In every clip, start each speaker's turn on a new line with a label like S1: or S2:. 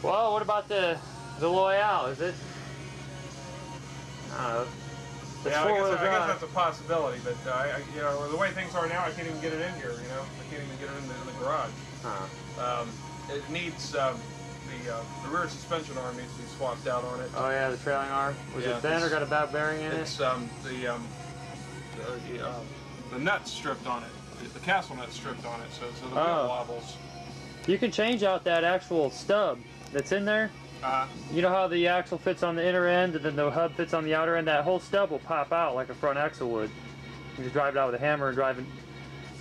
S1: Well, what about the Loyale? Is it? I don't know.
S2: Yeah, I guess that's a possibility, but you know, the way things are now, I can't even get it in here. You know, I can't even get it in the garage. It needs the rear suspension arm needs to be swapped out on it.
S1: Oh yeah, the trailing arm. Was it thin or got a bad bearing in it?
S2: It's the nut's stripped on it. The castle nut's stripped on it, so the wheel wobbles.
S1: You can change out that actual stub that's in there. You know how the axle fits on the inner end and then the hub fits on the outer end? That whole stub will pop out like a front axle would. You just drive it out with a hammer and drive it.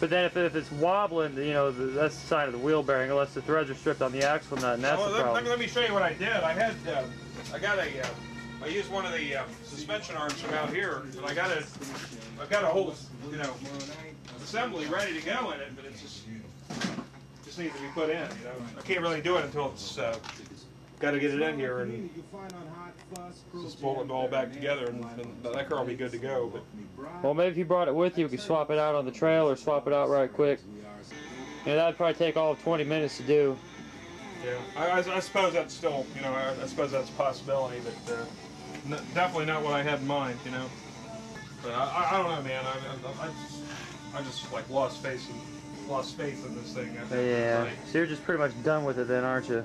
S1: But then if it's wobbling, you know, that's the sign of the wheel bearing, unless the threads are stripped on the axle nut, and that's the problem.
S2: Let me show you what I did. I used one of the suspension arms from out here, and I've got a whole, you know, assembly ready to go in it, but it's just needs to be put in. You know, I can't really do it until it's got to get it in here and just bolt it all back together, and that car will be good to go. But
S1: well, maybe if you brought it with you, we could swap it out on the trail or swap it out right quick. You know, that'd probably take all of 20 minutes to do.
S2: Yeah, I suppose that's still, you know, I suppose that's a possibility, but definitely not what I had in mind, you know. But I don't know, man. I just like lost faith in this thing.
S1: Yeah. So you're just pretty much done with it then, aren't you?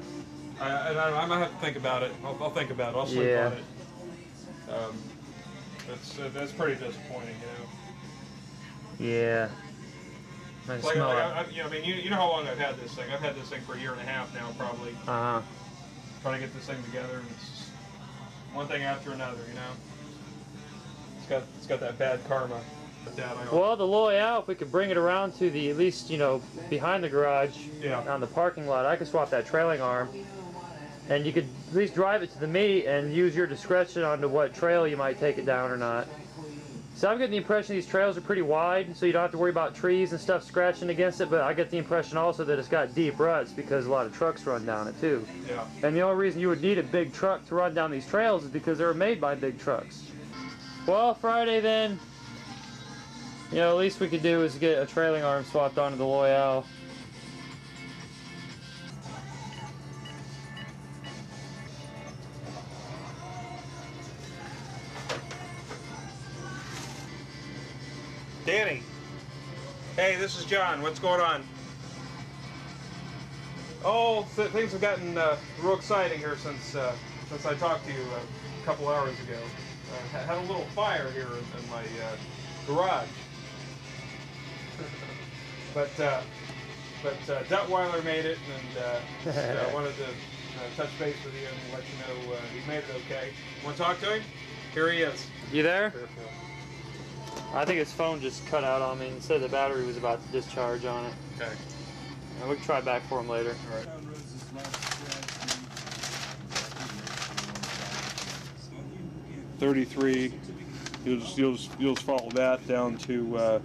S2: I might have to think about it. I'll think about it. I'll sleep on it. That's pretty disappointing, you know.
S1: Yeah.
S2: You know how long I've had this thing? I've had this thing for a year and a half now, probably. Trying to get this thing together, and it's just one thing after another, you know. It's got that bad karma.
S1: Well, the Loyale, if we could bring it around to the, at least, you know, behind the garage, on the parking lot, I could swap that trailing arm. And you could at least drive it to the meet and use your discretion on to what trail you might take it down or not. So I'm getting the impression these trails are pretty wide, so you don't have to worry about trees and stuff scratching against it, but I get the impression also that it's got deep ruts because a lot of trucks run down it too.
S2: Yeah.
S1: And the only reason you would need a big truck to run down these trails is because they were made by big trucks. Well, Friday then, you know, at least we could do is get a trailing arm swapped onto the Loyale.
S2: Danny, hey, this is John. What's going on? Oh, things have gotten real exciting here since I talked to you a couple hours ago. Had a little fire here in my garage, but Duttweiler made it, and I wanted to touch base with you and let you know he made it okay. Want to talk to him? Here he is.
S1: You there? I think his phone just cut out on me and said the battery was about to discharge on it.
S2: Okay.
S1: And we can try back for him later.
S2: All right. 33. You'll just follow that down to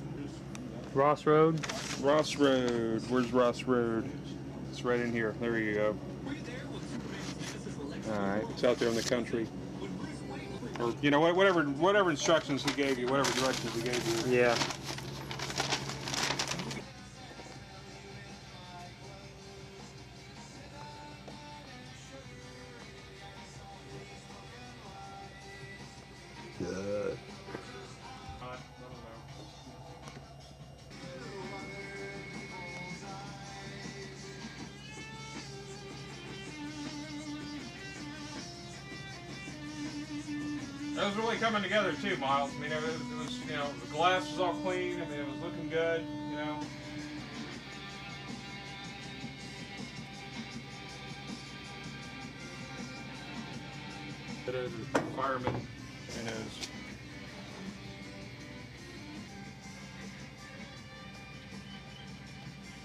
S1: Ross Road.
S2: Ross Road. Where's Ross Road? It's right in here. There you go. All right. It's out there in the country. Or, you know, whatever instructions he gave you, whatever directions he gave you.
S1: Yeah.
S2: Good. It was really coming together too, Miles. I mean, it was, you know, the glass was all clean. I mean, it was looking good, you know. The fireman, who knows.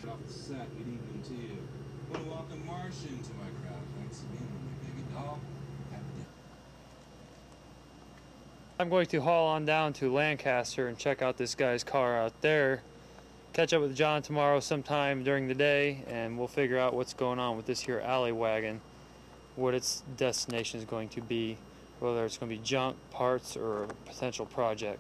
S3: Off the set, good evening to you. I want to welcome Martian to my crowd. Thanks again, my baby doll.
S1: I'm going to haul on down to Lancaster and check out this guy's car out there. Catch up with John tomorrow sometime during the day, and we'll figure out what's going on with this here Alleywagon, what its destination is going to be, whether it's going to be junk, parts, or a potential project.